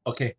Okay.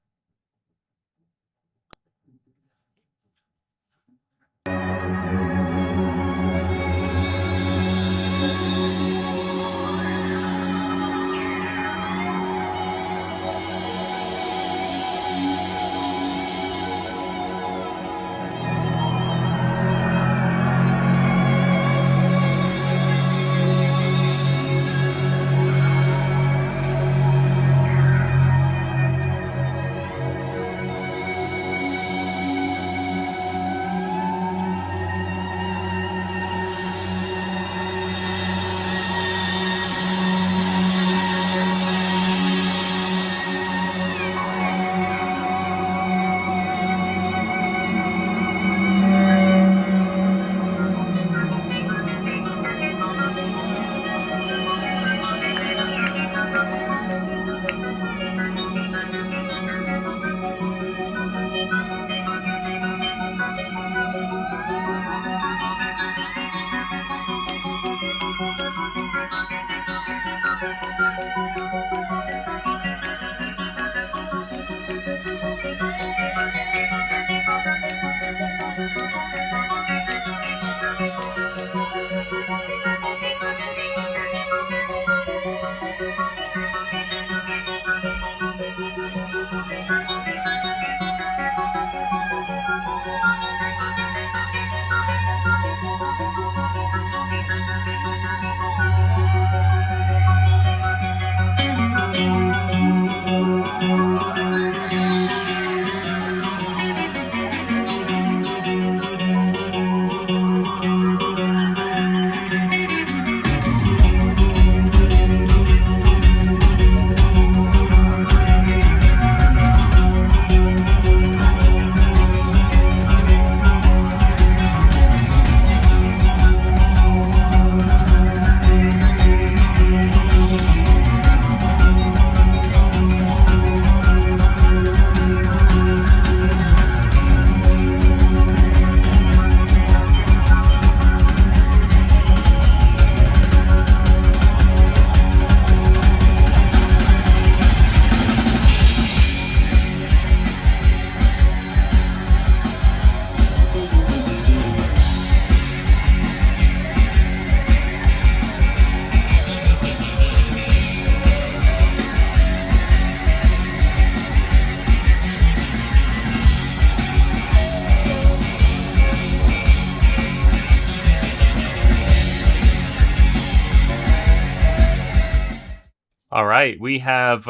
All right, we have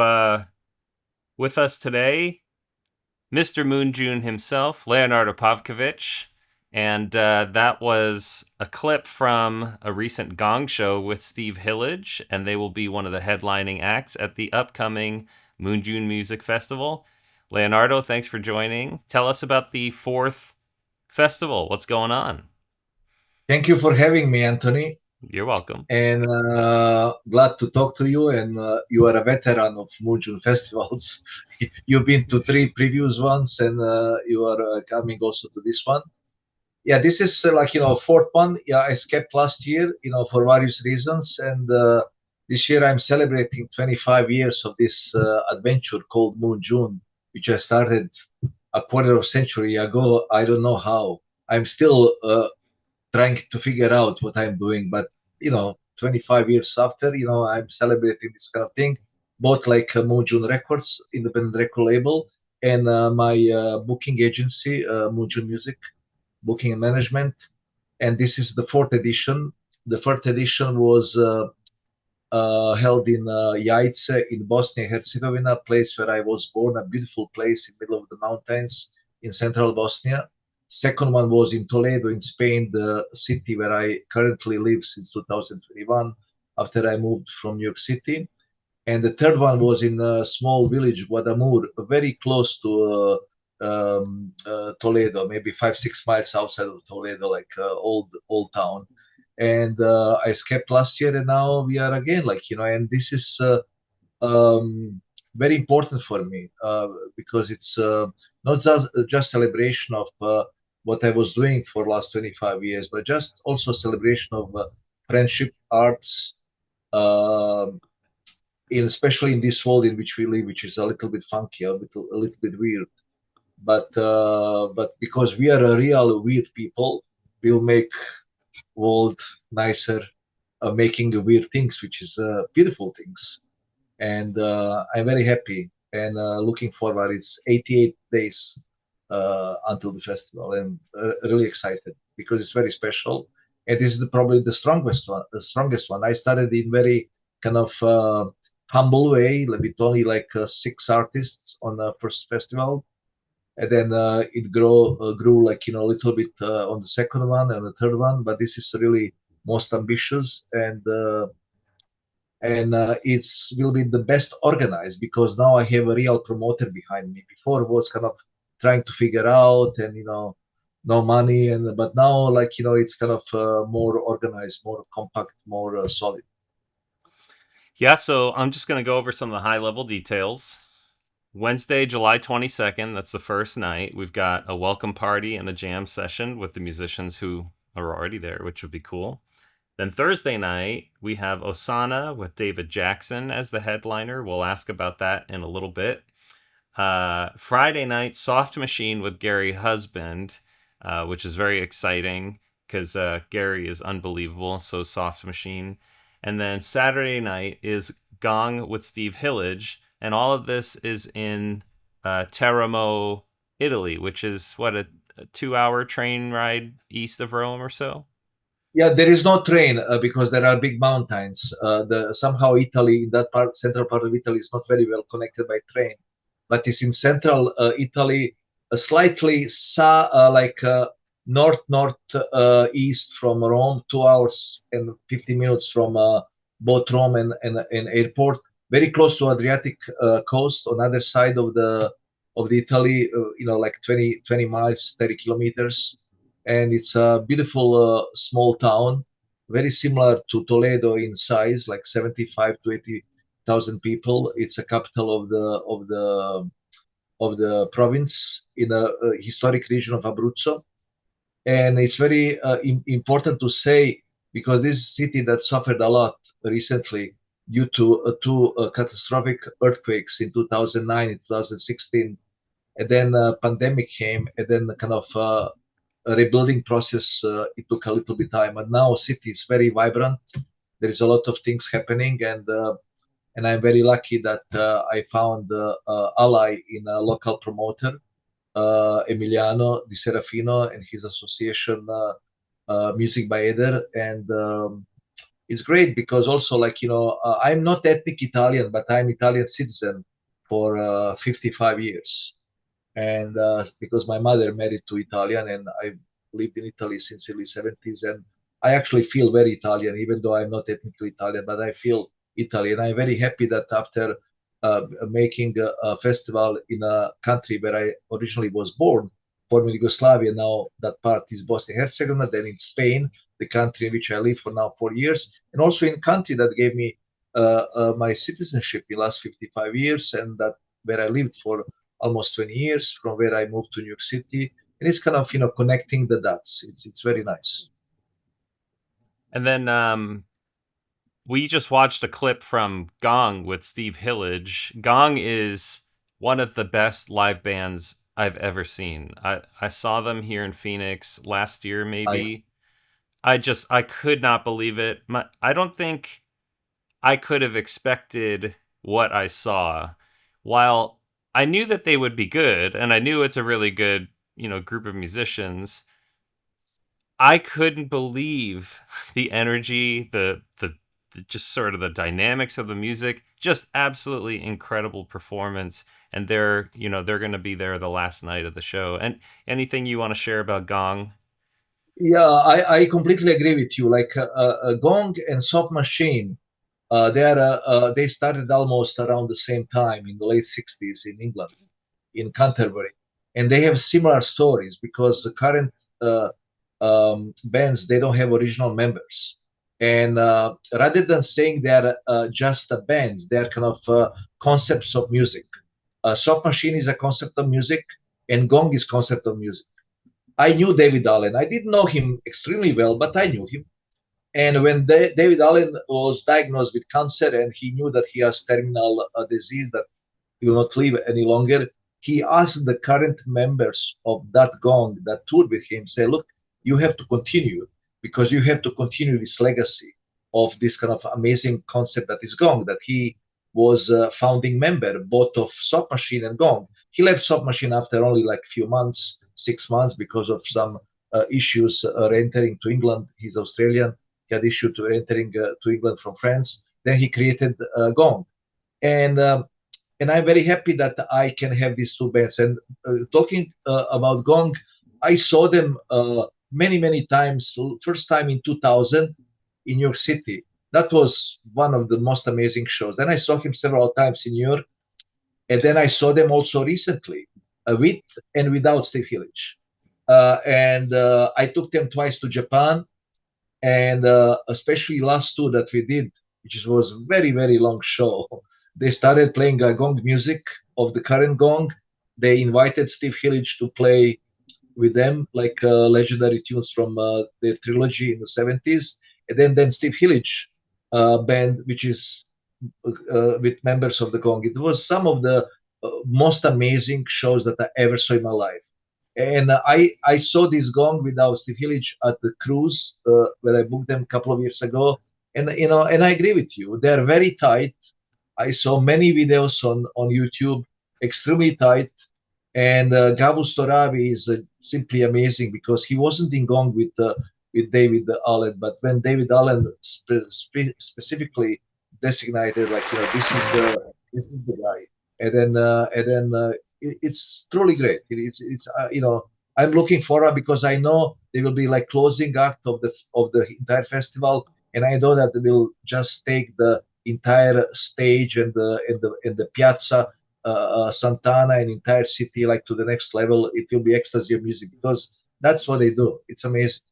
with us today Mr. MoonJune himself, Leonardo Pavkovic, and that was a clip from a recent Gong show with Steve Hillage, and they will be one of the headlining acts at the upcoming MoonJune Music Festival. Leonardo, thanks for joining. Tell us about the 4th festival. What's going on? Thank you for having me, Anthony. You're welcome. And glad to talk to you. And you are a veteran of MoonJune festivals. You've been to 3 previous ones, and you are coming also to this one. Yeah, this is 4th one. Yeah, I skipped last year, for various reasons. And this year I'm celebrating 25 years of this adventure called MoonJune, which I started a quarter of a century ago. I don't know how. I'm still trying to figure out what I'm doing, but 25 years after, I'm celebrating this kind of thing, both like MoonJune Records, independent record label, and my booking agency, MoonJune Music, booking and management. And this is the 4th edition. The 1st edition was held in Jajce in Bosnia and Herzegovina, a place where I was born, a beautiful place in the middle of the mountains in central Bosnia. Second one was in Toledo in Spain, the city where I currently live since 2021, after I moved from New York City. And the third one was in a small village, Guadamur, very close to Toledo, maybe 5-6 miles outside of Toledo, like old town. And I skipped last year, and now we are again, and this is very important for me because it's not just celebration of what I was doing for the last 25 years, but just also celebration of friendship, arts, especially in this world in which we live, which is a little bit funky, a little bit weird. But because we are a real weird people, we'll make world nicer, making weird things, which is beautiful things. And I'm very happy and looking forward. It's 88 days until the festival, and really excited because it's very special. And this is probably the strongest one. The strongest one. I started in very kind of humble way, with only like 6 artists on the first festival, and then it grew like a little bit on the second one and the third one. But this is really most ambitious, and it's will be the best organized because now I have a real promoter behind me. Before it was kind of trying to figure out, and no money, but now like it's kind of more organized, more compact, more solid. Yeah, so I'm just going to go over some of the high level details. Wednesday, July 22nd, that's the first night. We've got a welcome party and a jam session with the musicians who are already there, which would be cool. Then Thursday night, we have Osanna with David Jackson as the headliner. We'll ask about that in a little bit. Friday night, Soft Machine with Gary Husband, which is very exciting because Gary is unbelievable, so Soft Machine. And then Saturday night is Gong with Steve Hillage, and all of this is in Teramo, Italy, which is, what, a 2-hour train ride east of Rome or so? Yeah, there is no train because there are big mountains. Somehow Italy, in that central part of Italy, is not very well connected by train, but it's in central Italy, slightly north east from Rome, 2 hours and 50 minutes from both Rome and airport, very close to Adriatic coast on other side of the Italy, like 20 miles, 30 kilometers. And it's a beautiful small town, very similar to Toledo in size, like 75 to 80,000 people. It's a capital of the province in a historic region of Abruzzo, and it's very important to say because this is a city that suffered a lot recently due to two catastrophic earthquakes in 2009 and 2016, and then pandemic came, and then kind of a rebuilding process. It took a little bit time, but now city is very vibrant. There is a lot of things happening, and I'm very lucky that I found ally in a local promoter, Emiliano Di Serafino, and his association Music by Eder. And it's great because also, like, I'm not ethnic Italian, but I'm Italian citizen for 55 years. And because my mother married to Italian, and I lived in Italy since early 70s, and I actually feel very Italian, even though I'm not ethnically Italian, but I feel Italian. I'm very happy that after making a festival in a country where I originally was born, former Yugoslavia, now that part is Bosnia and Herzegovina, then in Spain, the country in which I live for now 4 years, and also in a country that gave me my citizenship in the last 55 years, and that where I lived for almost 20 years, from where I moved to New York City. And it's kind of, connecting the dots. It's very nice. And then we just watched a clip from Gong with Steve Hillage. Gong is one of the best live bands I've ever seen. I saw them here in Phoenix last year, maybe. I could not believe it. I don't think I could have expected what I saw. While I knew that they would be good, and I knew it's a really good, group of musicians, I couldn't believe the energy, the just sort of the dynamics of the music. Just absolutely incredible performance. And they're going to be there the last night of the show. And anything you want to share about Gong? Yeah, I completely agree with you. Like Gong and Soft Machine, they started almost around the same time in the late 60s in England, in Canterbury. And they have similar stories because the current bands, they don't have original members. And rather than saying they're just bands, they're kind of concepts of music. Soft Machine is a concept of music, and Gong is concept of music. I knew David Allen. I didn't know him extremely well, but I knew him. And when David Allen was diagnosed with cancer and he knew that he has terminal disease that he will not live any longer, he asked the current members of that Gong that toured with him, say, look, you have to continue because you have to continue this legacy of this kind of amazing concept that is Gong, that he was a founding member both of Soft Machine and Gong. He left Soft Machine after only like a few months, 6 months, because of some issues re-entering to England. He's Australian. He had issue to re-entering to England from France. Then he created Gong. And I'm very happy that I can have these two bands. And talking about Gong, I saw them many times. First time in 2000 in New York City. That was one of the most amazing shows. Then I saw him several times in New York. And then I saw them also recently with and without Steve Hillage. And I took them twice to Japan. And especially last two that we did, which was very long show. They started playing Gong music of the current Gong. They invited Steve Hillage to play with them, like legendary tunes from their trilogy in the 70s. And then Steve Hillage band, which is with members of the Gong. It was some of the most amazing shows that I ever saw in my life. And I saw this Gong without Steve Hillage at the TRUCE, where I booked them a couple of years ago. And and I agree with you. They're very tight. I saw many videos on YouTube, extremely tight. And Gavu Storavi is simply amazing because he wasn't in Gong with David Allen, but when David Allen specifically designated, like, this is the guy, and then it's truly great. It's I'm looking forward because I know they will be like closing act of the entire festival, and I know that they will just take the entire stage and the piazza Sant'Anna and entire city like to the next level. It will be ecstasy of music because that's what they do. It's amazing.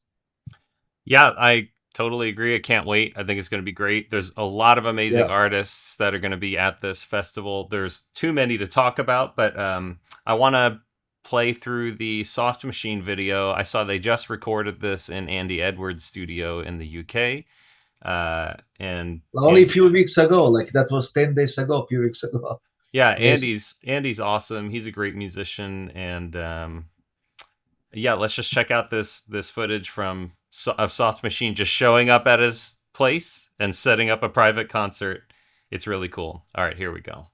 Yeah, I totally agree. I can't wait. I think it's going to be great. There's a lot of amazing artists that are going to be at this festival. There's too many to talk about, but I want to play through the Soft Machine video. I saw they just recorded this in Andy Edwards' studio in the UK. And only a few weeks ago, like that was 10 days ago, a few weeks ago. Yeah, Andy's awesome. He's a great musician, and yeah, let's just check out this footage of Soft Machine just showing up at his place and setting up a private concert. It's really cool. All right, here we go.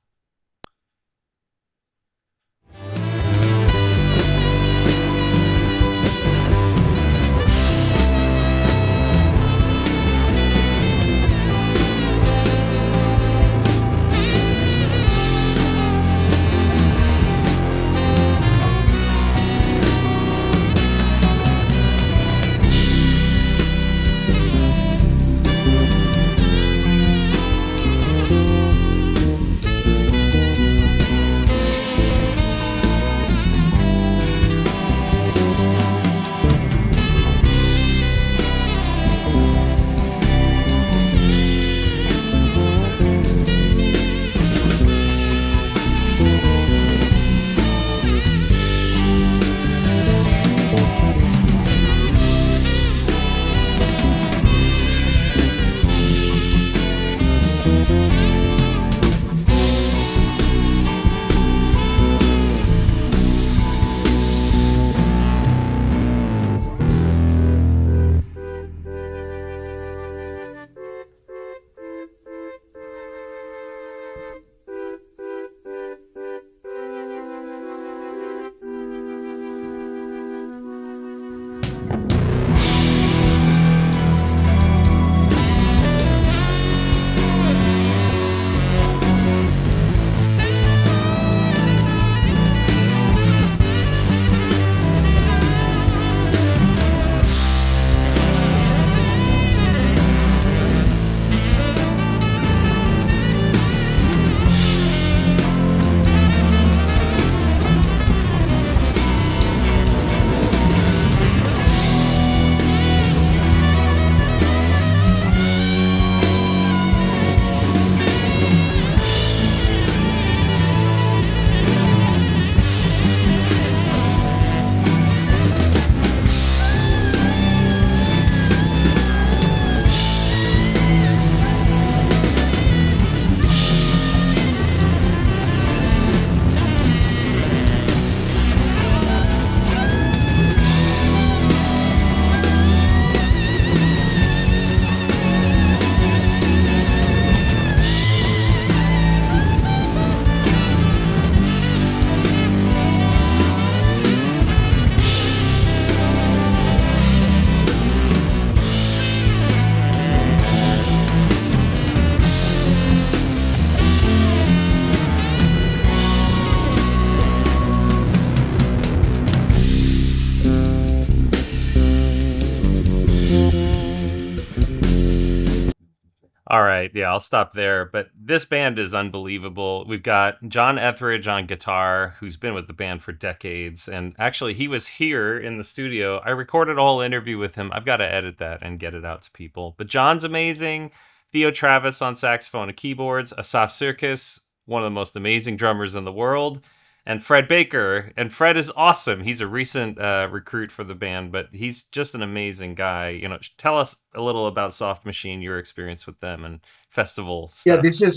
All right, yeah, I'll stop there. But this band is unbelievable. We've got John Etheridge on guitar, who's been with the band for decades. And actually, he was here in the studio. I recorded a whole interview with him. I've got to edit that and get it out to people. But John's amazing. Theo Travis on saxophone and keyboards. Asaf Sirkis, one of the most amazing drummers in the world. And Fred Baker. And Fred is awesome. He's a recent recruit for the band, but he's just an amazing guy. You know, tell us a little about Soft Machine, your experience with them and festival stuff. This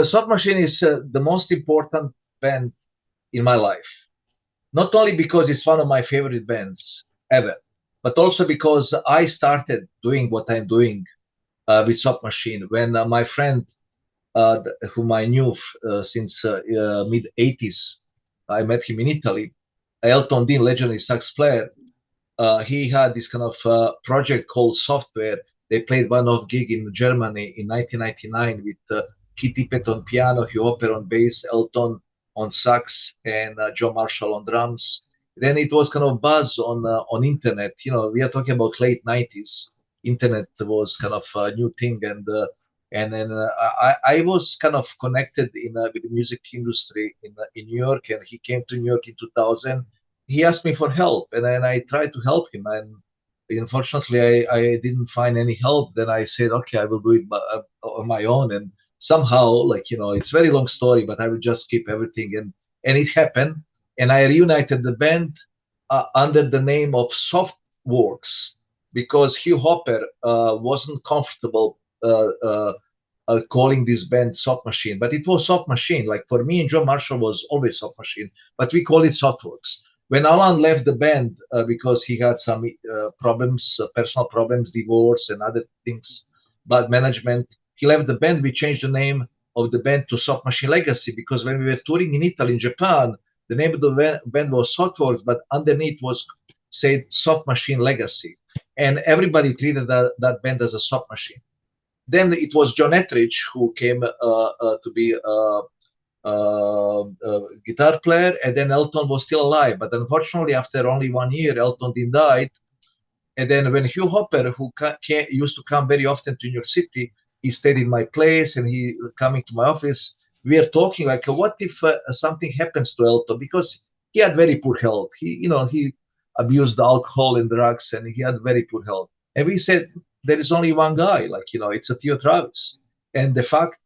Soft Machine is the most important band in my life. Not only because it's one of my favorite bands ever, but also because I started doing what I'm doing with Soft Machine when my friend, whom I knew since mid 80s, I met him in Italy. Elton Dean, legendary sax player, he had this kind of project called Software. They played one-off gig in Germany in 1999 with Keith Tippett on piano, Hugh Hopper on bass, Elton on sax, and John Marshall on drums. Then it was kind of buzz on internet. You know, we are talking about late 90s. Internet was kind of a new thing, and then I was kind of connected with the music industry in New York, and he came to New York in 2000. He asked me for help, and then I tried to help him, and unfortunately I didn't find any help. Then I said, okay, I will do it on my own, and somehow, like, you know, it's a very long story, but I will just keep everything, and it happened, and I reunited the band under the name of Softworks, because Hugh Hopper wasn't comfortable calling this band Soft Machine, but it was Soft Machine. Like for me and John Marshall was always Soft Machine, but we call it Softworks. When Alan left the band because he had some problems, personal problems, divorce and other things, bad management, he left the band. We changed the name of the band to Soft Machine Legacy, because when we were touring in Italy, in Japan, the name of the band was Softworks, but underneath was said Soft Machine Legacy. And everybody treated that band as a Soft Machine. Then it was John Etheridge who came to be a guitar player, and then Elton was still alive. But unfortunately, after only 1 year, Elton died. And then when Hugh Hopper, who used to come very often to New York City, he stayed in my place and he coming to my office. We are talking like, what if something happens to Elton? Because he had very poor health. He abused alcohol and drugs, and he had very poor health. And we said, there is only one guy, like, you know, it's a Theo Travis. And the fact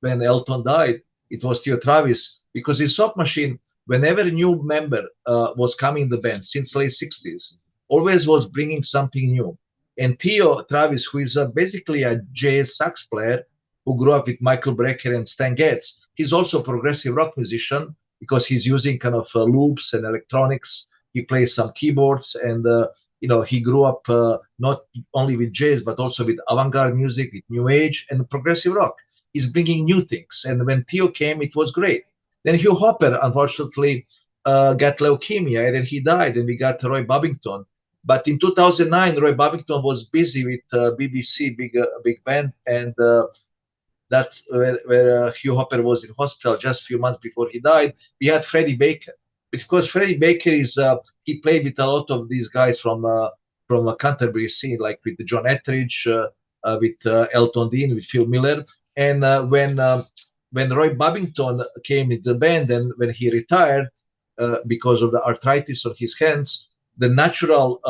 when Elton died, it was Theo Travis, because in Soft Machine, whenever a new member was coming in the band since late 60s, always was bringing something new. And Theo Travis, who is basically a jazz sax player who grew up with Michael Brecker and Stan Getz, he's also a progressive rock musician because he's using kind of loops and electronics. He plays some keyboards, and he grew up not only with jazz but also with avant-garde music, with new age and progressive rock. He's bringing new things, and when Theo came, it was great. Then Hugh Hopper, unfortunately, got leukemia, and then he died, and we got Roy Bubbington. But in 2009, Roy Bubbington was busy with BBC, big band, and that's where Hugh Hopper was in hospital just a few months before he died. We had Freddie Baker. Because Freddie Baker he played with a lot of these guys from a Canterbury scene, like with John Etheridge, with Elton Dean, with Phil Miller. And when Roy Bubbington came into the band, and when he retired because of the arthritis on his hands, the natural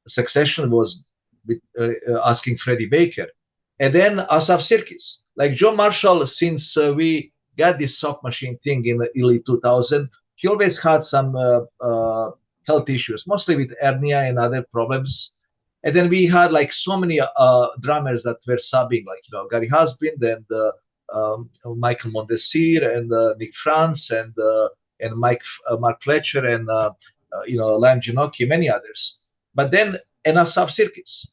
succession was with, asking Freddie Baker. And then Asaf Sirkis, like John Marshall, since we got this Soft Machine thing in the early 2000, he always had some health issues, mostly with hernia and other problems. And then we had like so many drummers that were subbing, like, you know, Gary Husband and Michael Mondesir and Nick France and Mark Fletcher and Liam Ginocchi, many others. But then Asaf Sirkis.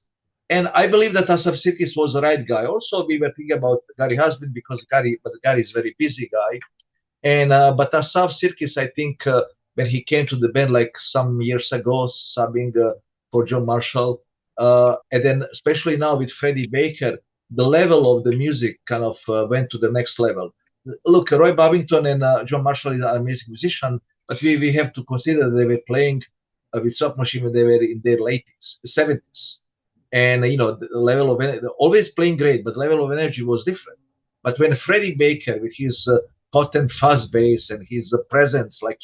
And I believe that Asaf Sirkis was the right guy. Also, we were thinking about Gary Husband because Gary is a very busy guy. And but Asaf Sirkis, I think, when he came to the band like some years ago, subbing for John Marshall, and then especially now with Freddie Baker, the level of the music kind of went to the next level. Look, Roy Bubbington and John Marshall is an amazing musician, but we have to consider they were playing with Soft Machine when they were in their late 70s. and the level of always playing great, but the level of energy was different. But when Freddie Baker with his potent fuzz bass and his presence, like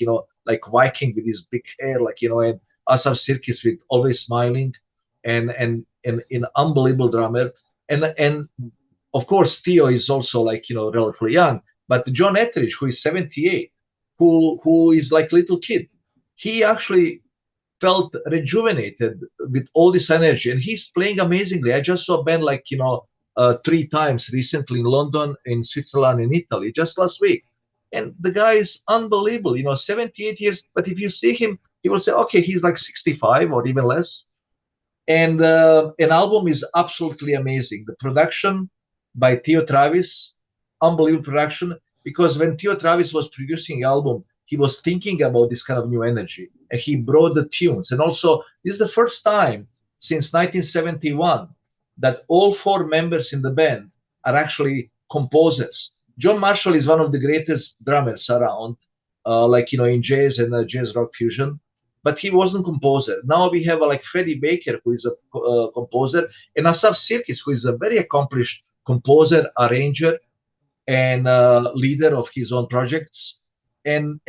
Viking with his big hair, and Asaf Sirkis with always smiling, and an unbelievable drummer, and of course Theo is also relatively young, but John Etheridge, who is 78, who is like little kid, he actually felt rejuvenated with all this energy, and he's playing amazingly. I just saw Ben 3 times recently in London, in Switzerland, in Italy, just last week, and the guy is unbelievable. 78 years, but if you see him, you will say, okay, he's like 65 or even less. And an album is absolutely amazing. The production by Theo Travis, unbelievable production, because when Theo Travis was producing the album, he was thinking about this kind of new energy, and he brought the tunes. And also, this is the first time since 1971 that all 4 members in the band are actually composers. John Marshall is one of the greatest drummers around, in jazz and jazz rock fusion, but he wasn't composer. Now we have Freddie Baker, who is a composer, and Asaf Sirkis, who is a very accomplished composer, arranger, and leader of his own projects, and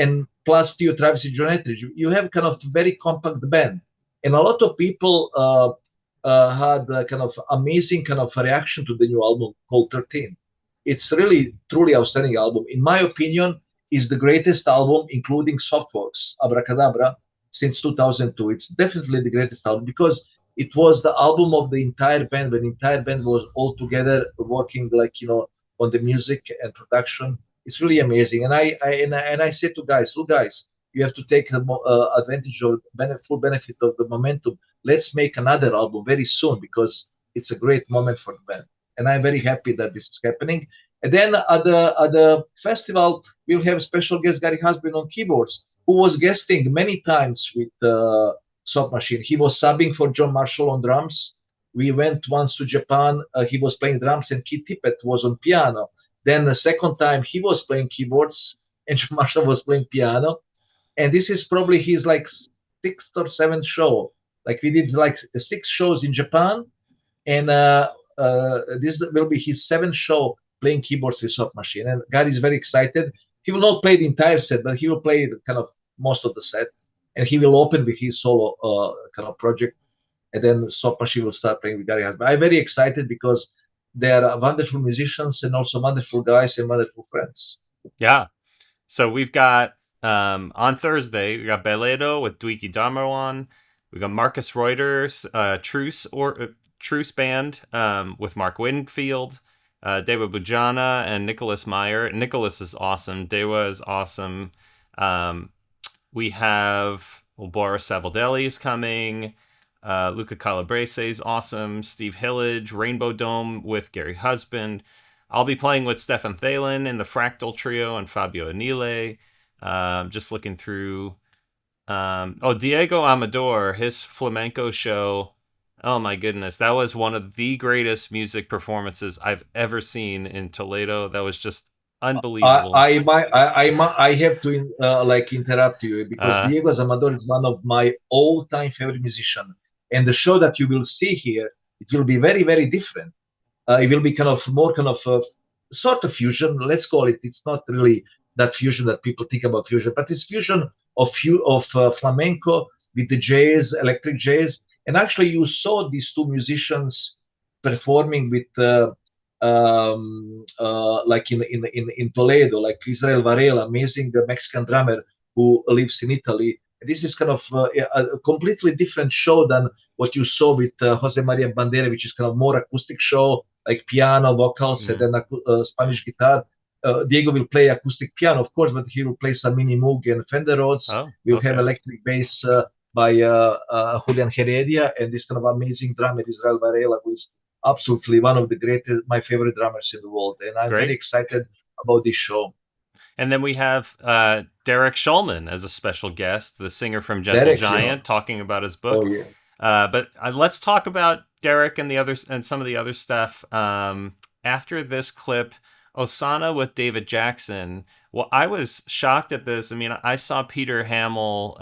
plus Theo Travis and John Etheridge. You have kind of very compact band, and a lot of people had a kind of amazing kind of reaction to the new album called 13. It's really truly outstanding album. In my opinion, is the greatest album, including Softworks, Abracadabra, since 2002. It's definitely the greatest album because it was the album of the entire band, when the entire band was all together working on the music and production. It's really amazing. And I said to guys, look guys, you have to take the advantage of full benefit of the momentum. Let's make another album very soon because it's a great moment for the band. And I'm very happy that this is happening. And then at the festival, we'll have special guest Gary Husband on keyboards, who was guesting many times with Soft Machine. He was subbing for John Marshall on drums. We went once to Japan. He was playing drums, and Keith Tippett was on piano. Then the second time, he was playing keyboards, and John Marshall was playing piano. And this is probably his 6th or 7th show. We did 6 shows in Japan, and this will be his 7th show playing keyboards with Soft Machine. And Gary is very excited. He will not play the entire set, but he will play kind of most of the set, and he will open with his solo kind of project, and then Soft Machine will start playing with Gary Husband. I'm very excited because they are wonderful musicians and also wonderful guys and wonderful friends. Yeah. So we've got on Thursday, we got Beledo with Dwiki Darmawan. We got Markus Reuter's TRUCE band with Mark Winfield. Dewa Budjana and Nicolas Meier. Nicolas is awesome. Dewa is awesome. We have Boris Savoldelli is coming. Luca Calabrese is awesome. Steve Hillage, Rainbow Dome with Gary Husband. I'll be playing with Stephan Thelen in the Fractal Trio and Fabio Anile. Just looking through. Diego Amador, his flamenco show. Oh my goodness, that was one of the greatest music performances I've ever seen in Toledo. That was just unbelievable. I have to interrupt you because Diego Amador is one of my all-time favorite musicians, and the show that you will see here, it will be very, very different. It will be kind of more kind of sort of fusion, let's call it. It's not really that fusion that people think about fusion, but it's fusion of flamenco with the jazz, electric jazz. And actually, you saw these 2 musicians performing with, in Toledo, like Israel Varela, amazing Mexican drummer who lives in Italy. This is kind of a completely different show than what you saw with Jose Maria Bandera, which is kind of more acoustic show, like piano, vocals, and then Spanish guitar. Diego will play acoustic piano, of course, but he will play some mini Moog and Fender Rhodes. We'll have electric bass by Julian Heredia, and this kind of amazing drummer, Israel Varela, who is absolutely one of the greatest, my favorite drummers in the world. And I'm very excited about this show. And then we have Derek Shulman as a special guest, the singer from Gentle Giant, talking about his book. But let's talk about Derek and the others and some of the other stuff after this clip. Osanna with David Jackson. Well, I was shocked at this. I mean, I saw Peter Hamill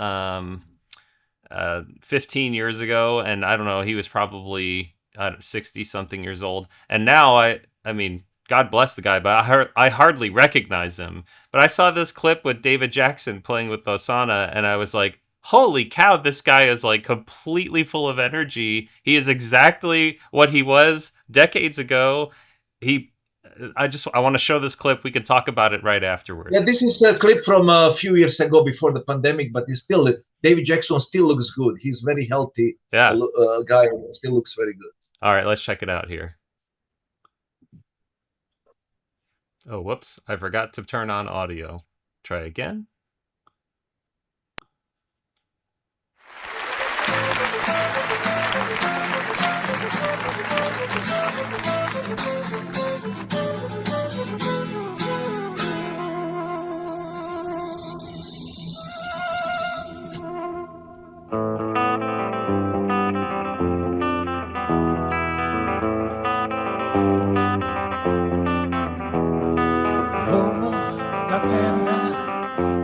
15 years ago, and I don't know, he was probably 60 something years old, and now I mean, God bless the guy, but I hardly recognize him. But I saw this clip with David Jackson playing with Osanna, and I was like, holy cow, this guy is like completely full of energy. He is exactly what he was decades ago. I want to show this clip. We can talk about it right afterward. Yeah, this is a clip from a few years ago before the pandemic, but it's still, David Jackson still looks good. He's very healthy. Yeah. Guy, still looks very good. All right, let's check it out here. Oh, whoops. I forgot to turn on audio. Try again.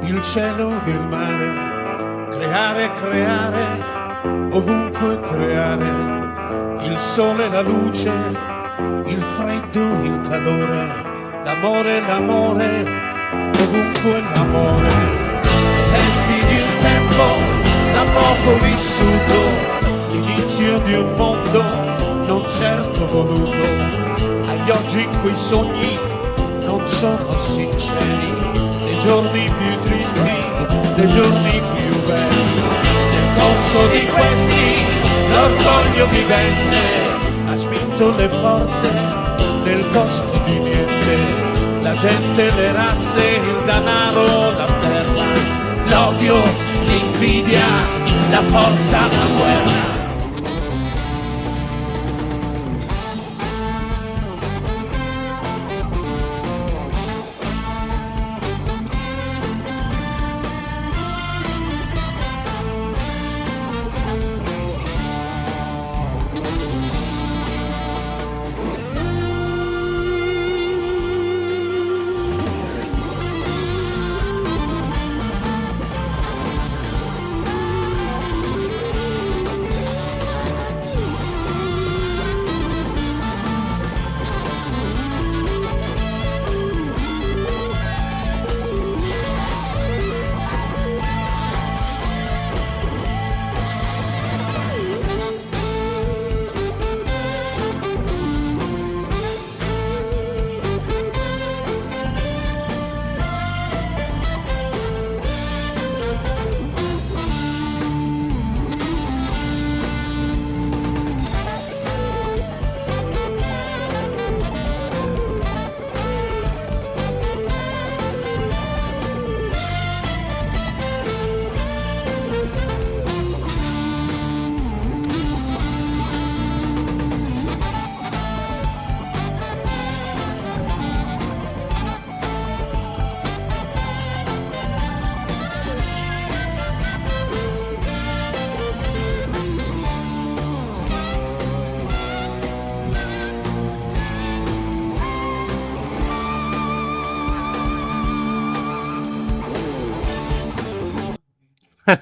Il cielo e il mare, creare, creare, ovunque creare, il sole, la luce, il freddo, il calore, l'amore, l'amore, ovunque l'amore. Tempi di un tempo da poco vissuto, l'inizio di un mondo non certo voluto, agli oggi in cui i sogni non sono sinceri, dei giorni più tristi, dei giorni più belli. Nel corso di questi l'orgoglio vivente ha spinto le forze del costo di niente, la gente, le razze, il denaro, la terra, l'odio, l'invidia, la forza, la guerra.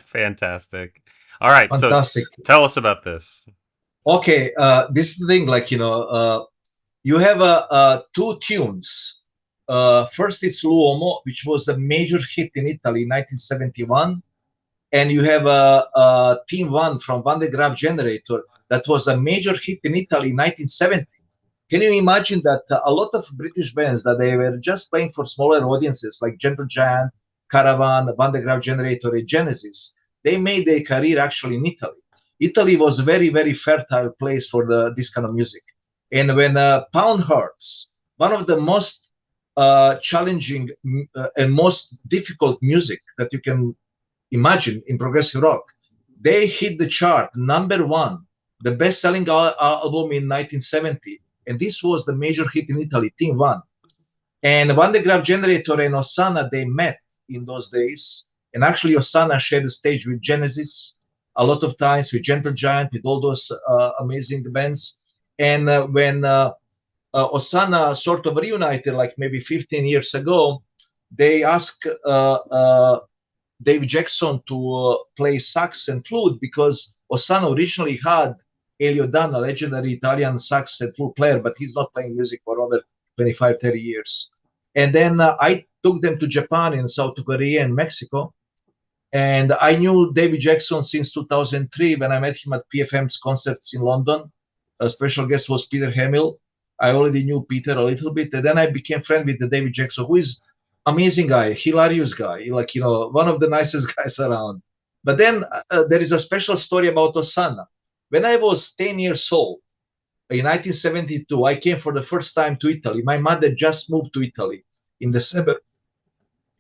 Fantastic. All right. Fantastic. So tell us about this. Okay. This is the thing, like, you have two tunes. First, it's L'Uomo, which was a major hit in Italy in 1971. And you have Team One from Van de Graaff Generator. That was a major hit in Italy in 1970. Can you imagine that a lot of British bands that they were just playing for smaller audiences like Gentle Giant, Caravan, Van de Graaff Generator, and Genesis, they made their career actually in Italy. Italy was a very, very fertile place for this kind of music. And when Pound Hearts, one of the most challenging and most difficult music that you can imagine in progressive rock, they hit the chart #1, the best-selling album in 1970. And this was the major hit in Italy, Team One. And Van de Graaff Generator and Osanna, they met in those days. And actually, Osanna shared the stage with Genesis a lot of times, with Gentle Giant, with all those amazing bands. And when Osanna sort of reunited, like maybe 15 years ago, they asked David Jackson to play sax and flute, because Osanna originally had Elio Danna, legendary Italian sax and flute player, but he's not playing music for over 25, 30 years. And then I took them to Japan and South Korea and Mexico. And I knew David Jackson since 2003 when I met him at PFM's concerts in London. A special guest was Peter Hamill. I already knew Peter a little bit. And then I became friend with the David Jackson, who is amazing guy, hilarious guy, like, one of the nicest guys around. But then there is a special story about Osanna. When I was 10 years old, in 1972, I came for the first time to Italy. My mother just moved to Italy in December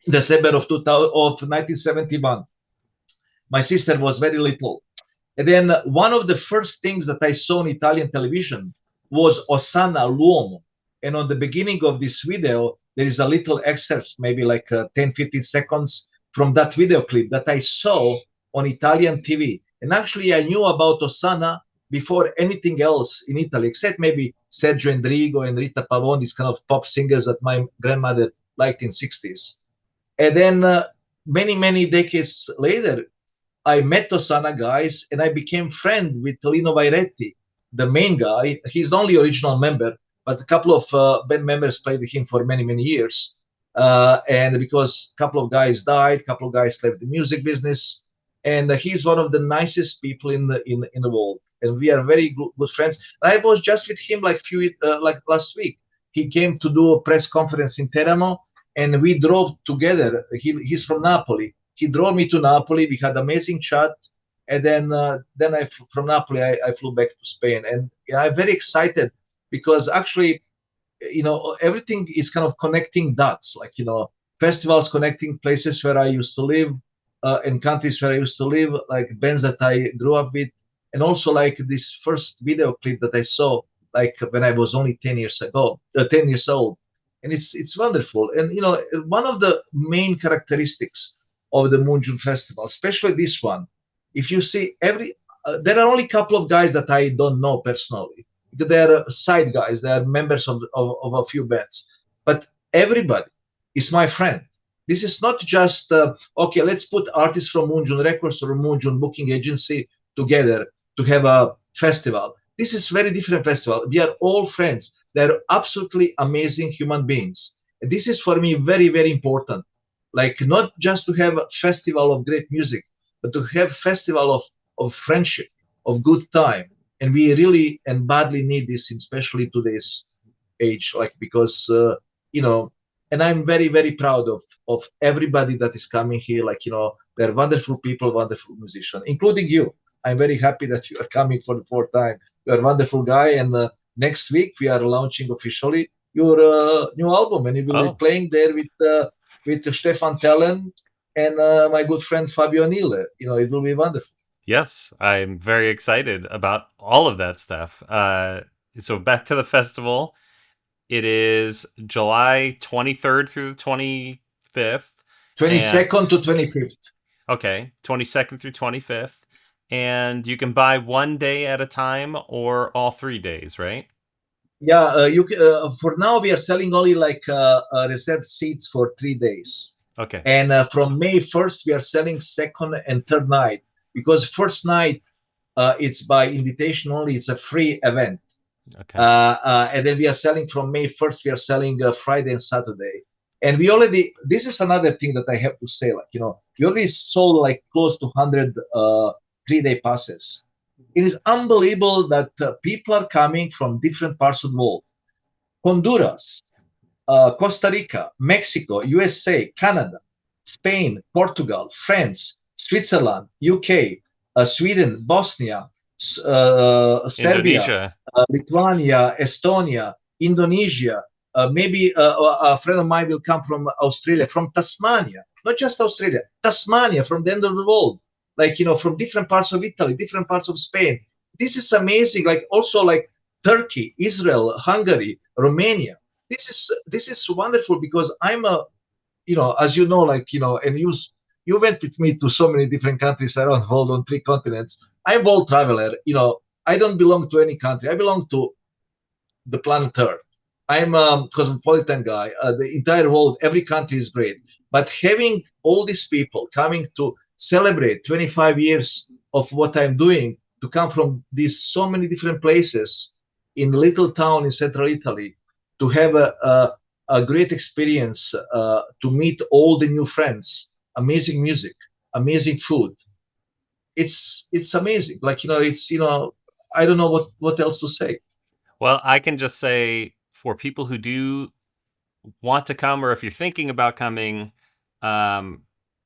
of 1971. My sister was very little. And then one of the first things that I saw on Italian television was Osanna L'Uomo. And on the beginning of this video, there is a little excerpt, maybe like 10, 15 seconds from that video clip that I saw on Italian TV. And actually, I knew about Osanna before anything else in Italy, except maybe Sergio Endrigo and Rita Pavone, these kind of pop singers that my grandmother liked in 60s. And then many, many decades later, I met Osanna guys and I became friend with Lino Vairetti, the main guy. He's the only original member, but a couple of band members played with him for many, many years. And because a couple of guys died, a couple of guys left the music business, and he's one of the nicest people in the world. And we are very good friends. I was just with him like last week. He came to do a press conference in Teramo, and we drove together. He's from Napoli. He drove me to Napoli. We had amazing chat, and then from Napoli I flew back to Spain. And I'm very excited because actually, everything is kind of connecting dots. Like, festivals connecting places where I used to live, and countries where I used to live, like bands that I grew up with, and also like this first video clip that I saw, like when I was only 10 years old, and it's wonderful. And one of the main characteristics of the MoonJune Festival, especially this one, if you see there are only a couple of guys that I don't know personally. They're side guys, they are members of a few bands, but everybody is my friend. This is not just okay, let's put artists from MoonJune Records or MoonJune booking agency together to have a festival. This is very different festival. We are all friends. They're absolutely amazing human beings. And this is for me very, very important. Like, not just to have a festival of great music, but to have festival of friendship, of good time. And we really and badly need this, especially today's age, like, because, and I'm very, very proud of everybody that is coming here. Like, they're wonderful people, wonderful musicians, including you. I'm very happy that you are coming for the fourth time. You're a wonderful guy. And next week, we are launching officially your new album. And you will be playing there with Stephan Thelen and my good friend Fabio Anile. It will be wonderful. Yes, I'm very excited about all of that stuff. So back to the festival. It is July 23rd through the 25th. 22nd to 25th. Okay, 22nd through 25th. And you can buy one day at a time or all 3 days, right? Yeah, for now we are selling only like reserved seats for 3 days. Okay. And from May 1st, we are selling second and third night, because first night it's by invitation only. It's a free event. Okay. And then we are selling from May 1st. We are selling Friday and Saturday. And this is another thing that I have to say, like, we already sold like close to 100 3-day passes. It is unbelievable that people are coming from different parts of the world. Honduras, Costa Rica, Mexico, USA, Canada, Spain, Portugal, France, Switzerland, UK, Sweden, Bosnia, Serbia, Lithuania, Estonia, Indonesia. Maybe a friend of mine will come from Australia, from Tasmania, not just Australia, Tasmania, from the end of the world. Like, from different parts of Italy, different parts of Spain. This is amazing. Like, also like Turkey, Israel, Hungary, Romania. This is wonderful, because I'm as you know, like, and you went with me to so many different countries around the world on 3 continents. I'm a world traveler. I don't belong to any country. I belong to the planet Earth. I'm a cosmopolitan guy. The entire world, every country is great. But having all these people coming to celebrate 25 years of what I'm doing, to come from these so many different places in a little town in central Italy, to have a great experience, to meet all the new friends, amazing music, amazing food. It's amazing. Like, it's, I don't know what else to say. Well, I can just say, for people who do want to come, or if you're thinking about coming,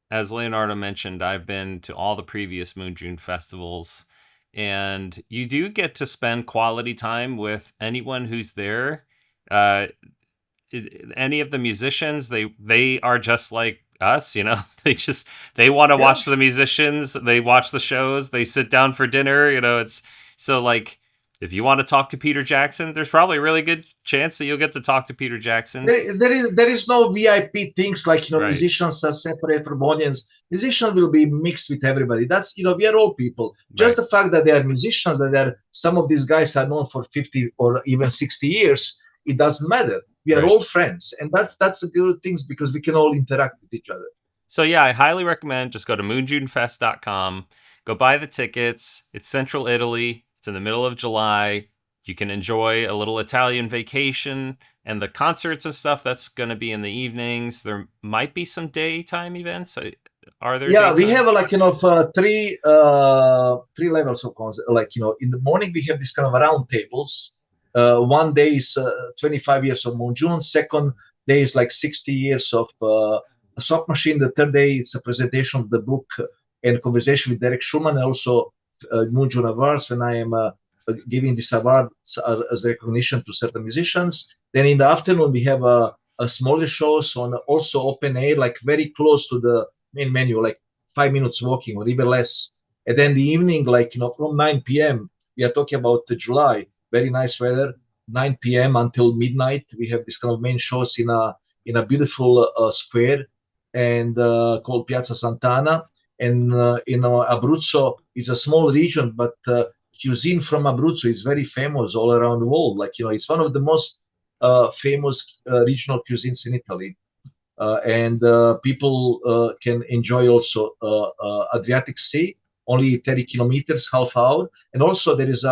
as Leonardo mentioned, I've been to all the previous MoonJune festivals, and you do get to spend quality time with anyone who's there. Any of the musicians, they are just like us, they want to watch the musicians, they watch the shows, they sit down for dinner, it's so, like, if you want to talk to Peter Jackson, there's probably a really good chance that you'll get to talk to Peter Jackson. There is no VIP things like, Right. Musicians are separate from audience. Musicians will be mixed with everybody. That's, we are all people. Just Right. the fact that they are musicians, some of these guys are known for 50 or even 60 years, it doesn't matter. We are Right. all friends, and that's a good thing, because we can all interact with each other. So yeah, I highly recommend just go to moonjunefest.com, go buy the tickets. It's Central Italy. It's in the middle of July. You can enjoy a little Italian vacation, and the concerts and stuff, that's going to be in the evenings. There might be some daytime events. Are there? Yeah, we daytime? have three levels of concert. Like, in the morning we have this kind of round tables. One day is 25 years of MoonJune. Second day is like 60 years of a sock machine. The third day it's a presentation of the book and conversation with Derek Shulman, and also MoonJune Awards, when I am giving this award as recognition to certain musicians. Then in the afternoon we have a smaller shows on also open air, like very close to the main menu, like 5 minutes walking or even less. And then the evening, like, from 9 p.m. we are talking about July, very nice weather, 9 p.m. until midnight. We have this kind of main shows in a beautiful square and called Piazza Sant'Anna. And Abruzzo is a small region, but cuisine from Abruzzo is very famous all around the world. Like, it's one of the most famous regional cuisines in Italy. And people can enjoy also Adriatic Sea, only 30 kilometers, half hour. And also there is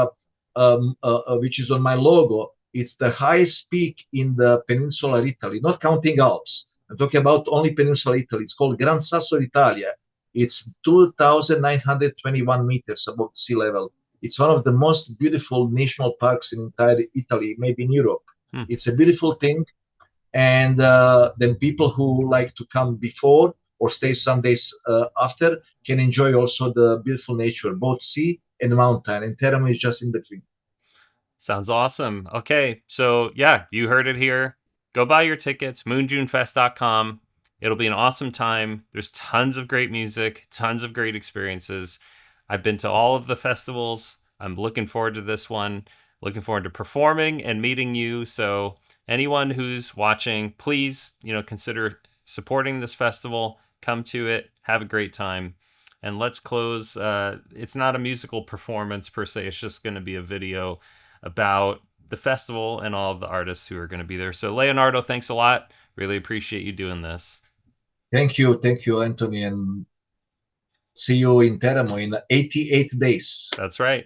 which is on my logo, it's the highest peak in the peninsular Italy, not counting Alps. I'm talking about only peninsular Italy. It's called Gran Sasso d'Italia. It's 2,921 meters above sea level. It's one of the most beautiful national parks in entire Italy, maybe in Europe. It's a beautiful thing. And then people who like to come before or stay some days after can enjoy also the beautiful nature, both sea and mountain. And Teramo is just in between. Sounds awesome. Okay, so yeah, you heard it here. Go buy your tickets, moonjunefest.com. It'll be an awesome time. There's tons of great music, tons of great experiences. I've been to all of the festivals. I'm looking forward to this one. Looking forward to performing and meeting you. So anyone who's watching, please, consider supporting this festival. Come to it. Have a great time. And let's close. It's not a musical performance per se. It's just going to be a video about the festival and all of the artists who are going to be there. So Leonardo, thanks a lot. Really appreciate you doing this. Thank you, Anthony, and see you in Teramo in 88 days. That's right.